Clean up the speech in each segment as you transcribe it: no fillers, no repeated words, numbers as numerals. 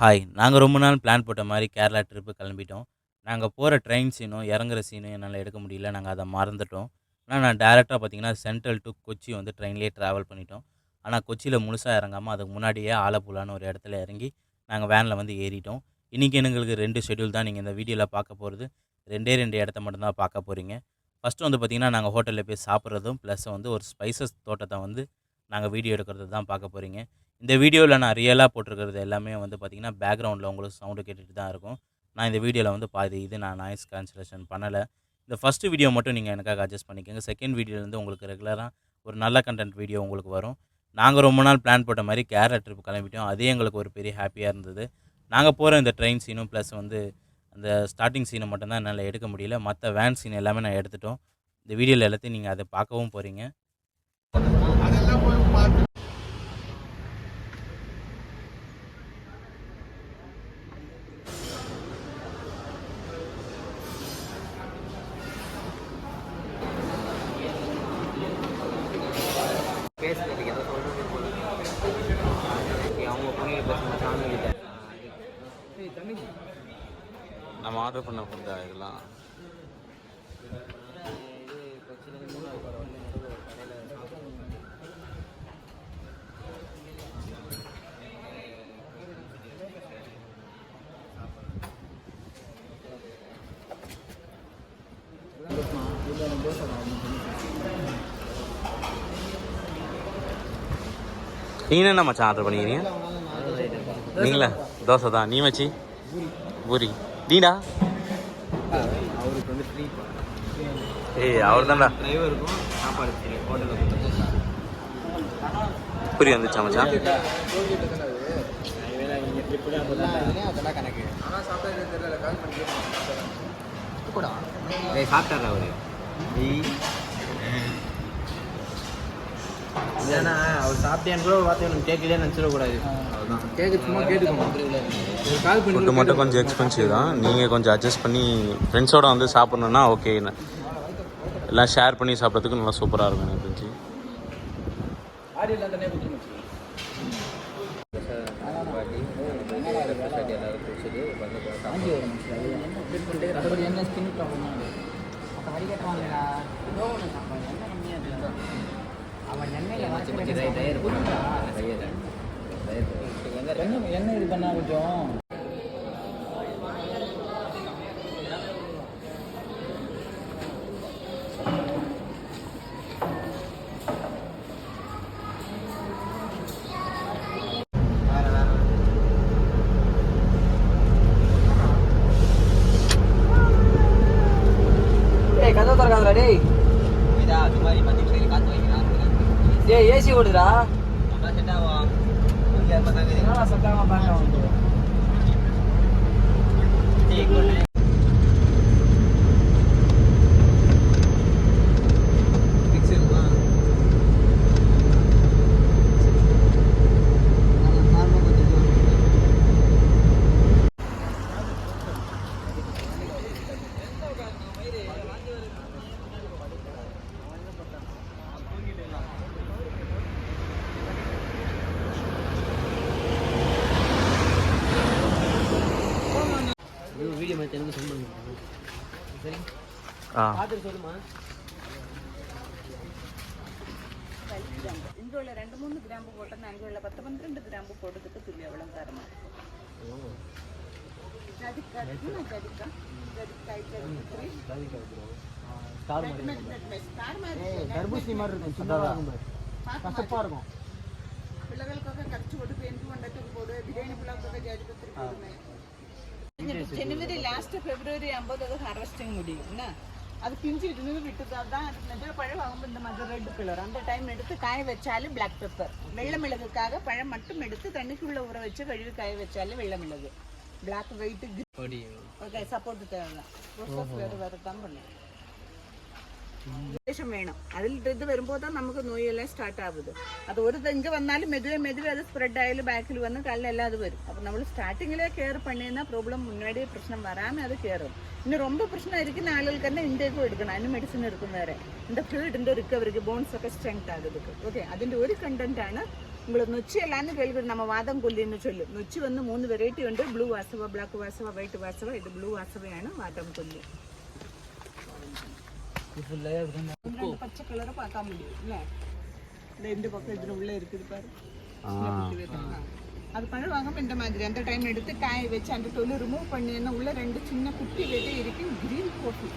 Hi! நாங்க ரொம்ப நாள் பிளான் போட்ட மாரி கேரளா ட்ரிப்பு கிளம்பிட்டோம். நாங்க போற ட்ரெயின் சீனும், இறங்குற சீனும் என்னால எடுக்க முடியல. நாங்க அத மறந்துட்டோம். ஆனா நான் டைரக்ட்டா பார்த்தீங்கன்னா, சென்ட்ரல் டூ கொச்சி வந்து ட்ரெயின்லேயே ட்ராவல் பண்ணிட்டோம். ஆனா கொச்சியில முழுசா இறங்காம, அதுக்கு முன்னாடியே ஆலப்புழான்னு ஒரு இடத்துல இறங்கி, நாங்க வேன்ல வந்து ஏறிட்டோம். இன்னைக்கு எங்களுக்கு 2 ஷெட்யூல் தான் நீங்க இந்த வீடியோல பார்க்க போறது. 2டே 2 இடத்த மட்டும் தான் பார்க்க போறீங்க. ஃபர்ஸ்ட்டு வந்து பார்த்தீங்கன்னா, நாங்க ஹோட்டல்ல போய் சாப்பிடுறதும், ப்ளஸ் வந்து ஒரு ஸ்பைசஸ் தோட்டத்த வந்து நாங்க வீடியோ எடுக்கிறது தான் பார்க்க போறீங்க. இந்த வீடியோவில் நான் ரியலாக போட்டிருக்கிறது எல்லாமே வந்து பார்த்தீங்கன்னா, பேக்ரவுண்டில் உங்களுக்கு சவுண்டு கேட்டுட்டு தான் இருக்கும். நான் இந்த வீடியோவில் வந்து பாதி இது நான் நாய்ஸ் கேன்சலேஷன் பண்ணலை. இந்த ஃபஸ்ட்டு வீடியோ மட்டும் நீங்கள் எனக்காக அட்ஜஸ்ட் பண்ணிக்கோங்க. செகண்ட் வீடியோலேருந்து உங்களுக்கு ரெகுலராக ஒரு நல்ல கண்டென்ட் வீடியோ உங்களுக்கு வரும். நாங்கள் ரொம்ப நாள் பிளான் போட்ட மாதிரி கேரளா ட்ரிப் கிளம்பிட்டோம். அதே எங்களுக்கு ஒரு பெரிய ஹாப்பியாக இருந்தது. நாங்கள் போகிற இந்த ட்ரெயின் சீனும் ப்ளஸ் வந்து அந்த ஸ்டார்டிங் சீனை மட்டும்தான் என்னால் எடுக்க முடியல. மற்ற வேன் சீன் எல்லாமே நான் எடுத்துட்டோம். இந்த வீடியோவில் எல்லாத்தையும் நீங்கள் அதை பார்க்கவும் போகிறீங்க. பேசுறதுக்கு ஏதோ சொல்றது போல அவங்க பொண்ணுங்க பேசுகிற சாமி கிட்ட நம்ம ஆர்டர் பண்ண ஃபுட்டா இதெல்லாம் இது கொச்சிலேருந்து மூணாவது போகிற வந்து ஒரு கடையில் சாப்பிடுவோம். நீங்கள் என்ன மச்சான் ஆர்டர் பண்ணிக்கிறீங்க? நீங்களா தோசை தான். நீ மச்சி பூரி நீடா? அவருக்கு வந்து ஃப்ரீ ஏய் அவர் தான்டா. டிரைவருக்கும் சாப்பாடு ஃப்ரீ ஹோட்டலில் பூரி வந்துச்சா மச்சான்? இங்கே ட்ரிப்புலாம் போட்டாங்க அதெல்லாம் கணக்கு. ஆனால் சாப்பிட்டா தெரியல கால் பண்ணி கூட சாப்பிட்டார் அவரு. ஏன்னா அவர் சாப்பிட்டேன்னு கூட பார்த்து எனக்கு கேட்கலையே நினச்சிடக்கூடாது. அதுதான் கேட்க சும்மா கேட்டுக்கோங்க. கால் பண்ணி ஃபுட்டு மட்டும் கொஞ்சம் எக்ஸ்பென்சிவ் தான். நீங்கள் கொஞ்சம் அட்ஜஸ்ட் பண்ணி ஃப்ரெண்ட்ஸோட வந்து சாப்பிட்ணுன்னா ஓகே. எல்லாம் ஷேர் பண்ணி சாப்பிட்றதுக்கு நல்லா சூப்பராக இருக்கும் எனக்கு தெரிஞ்சு. எல்லாரும் குடிச்சிட்டு வந்து என்ன ஸ்கின் ப்ராப்ளம் அவன் எண்ணெய் இது பண்ணா கொஞ்சம் கதை திறக்காதடா டேய். அது மாதிரி பத்தி சரி காத்து வைக்கிறான். டேய் ஏசி ஓடுதுடா. நல்லா செட் ஆகும். இங்க பத்தாங்க இதெல்லாம் செட் ஆகும் பாங்க வந்து. டேய் கொண்டு பிக்சல்மா நார்மல் கொஞ்சம் வீடியோ மாதிரி எனக்கு சொல்லுங்க. சரி பார்த்துட்டு சொல்லுமா. இங்குள்ள 2-3 கிராம்பு போட்டோன்னா அங்குள்ள 10-12 கிராம்பு போட்டதுக்கு துள்ளி எவ்வளோ தரமா தர்பூசணி மாதிரி இருக்கும். சின்னதாக இருக்கும். கசப்பாக இருக்கும். పిల్లలకొక ఖర్చు కొట్టు పెంపు వండకు పోడు బిర్యానీ పులావ్ జాజిపత్రి போடுமே. ஜனவரி லாஸ்ட் ஃபெப்ரவரி 50 அது ஹார்வெஸ்டிங் முடியும் என்ன. அது பிஞ்சு இருந்து விட்டுதான் தான் அது நெஜல பழம் வாங்கும்போது இந்த மாதிரி ரெட் கலர் அந்த டைம் எடுத்து காய வச்சாலும் பிளாக் பெப்பர். வெள்ளை மிளகுக்காக பழம் மட்டும் எடுத்து தண்ணிக்குள்ள ஊற வச்சு கழுவி காய வச்சாலும் வெள்ளை மிளகு. பிளாக் ஒயிட் ஓகே சப்போர்ட் தேவைதான். ப்ரோசஸ் வேறு தான் பண்ணும். വേണം അതിൽ ഇത് വരുമ്പോൾ നമുക്ക് നോയെല്ലാം സ്റ്റാർട്ട് ആവുന്നത്. അത് ഒരു ഇങ്ങ വന്നാലും മെതുവെ അത് സ്പ്രെഡ് ആയാലും ബാക്കിൽ വന്ന് കാലിലെല്ലാം അത് വരും. അപ്പോൾ നമ്മൾ സ്റ്റാർട്ടിങ്ങിലെ കെയർ பண்ணினா ப்ராப்ளம் முன்னாடியே பிரச்சனை வராமல் அது கேரும். இன்னும் ரொம்ப பிரச்சனை இருக்குன்னு ஆளுகளுக்கு തന്നെ ഇൻടേക്കും എടുക്കണം. അതിന് മെഡിസിൻ എടുക്കും വേറെ. இந்த ஃப்ளூயிட் இந்த ரிகவரிக்கு போன்ஸ் ഒക്കെ ஸ்ட்ரெങ്த் ஆகுதுக்கு. ஓகே അതിൻ്റെ ഒരു കണ്ടന്റ് ആണ് உங்களுக்கு நொச்சி எல்லாம்னு கேள்வி நம்ம வாதம் கொல்லின்னு சொல்லு. நொச்சி வந்து 3 வெரைட்டி ഉണ്ട്. Blue Vasava, black Vasava, white Vasava. ഇത് ബ്ലൂ വാസവയാണ് വാദം കൊല്ലി. பச்சை கலரை பார்க்க முடியும் இல்லை? இந்த 2 பக்கம் இதில் உள்ளே இருக்குது பாரு. அது பண்ணுவாங்க இந்த மாதிரி. அந்த டைம் எடுத்து காய வச்சு அந்த தொழு ரிமூவ் பண்ணி என்ன உள்ள 2 சின்ன குட்டி விதை இருக்கும். கிரீன் காஃபி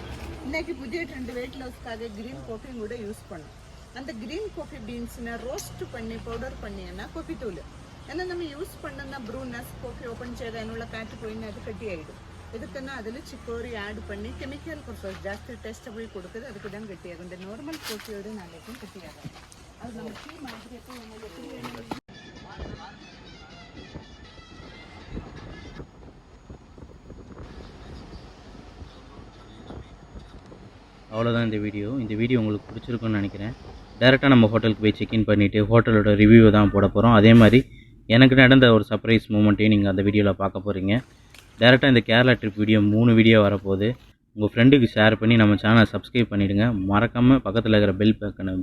இன்னைக்கு புதிய ட்ரெண்ட் வெயிட் லாஸ்க்காக கிரீன் காஃபியும் கூட யூஸ் பண்ணும். அந்த கிரீன் காஃபி பீன்ஸ்னை ரோஸ்ட் பண்ணி பவுடர் பண்ணினா காஃபி தூள். ஏன்னா நம்ம யூஸ் பண்ணனா ப்ரூனஸ் காஃபி ஓப்பன் செய்த என்னுள்ள காற்று போயின்னு அது கட்டி ஆகிடும். இதுக்குன்னா அதில் சிக்கோரி ஆட் பண்ணி கெமிக்கல் ப்ரொசஸ் ஜாஸ்தி டேஸ்டபிள் கொடுக்குது. அதுக்கு தான் கட்டியாகும். இந்த நார்மல் காஃபியோடு நாளைக்கும் கட்டியாகும். அது நம்ம டீ மாதிரி எப்போ நம்ம அவ்வளோதான் இந்த வீடியோ உங்களுக்கு பிடிச்சிருக்குன்னு நினைக்கிறேன். டேரெக்டாக நம்ம ஹோட்டலுக்கு போய் செக்இன் பண்ணிவிட்டு ஹோட்டலோட ரிவ்யூவை தான் போட போகிறோம். அதே மாதிரி எனக்கு நடந்த ஒரு சர்ப்ரைஸ் மூமெண்ட்டையும் நீங்கள் அந்த வீடியோவில் பார்க்க போகிறீங்க. டேரெக்டாக இந்த கேரளா ட்ரிப் வீடியோ 3 வீடியோ வரப்போகுது. உங்கள் ஃப்ரெண்டுக்கு ஷேர் பண்ணி நம்ம சேனலை சப்ஸ்கிரைப் பண்ணிவிடுங்க. மறக்காமல் பக்கத்தில் இருக்கிற பெல் பட்டனை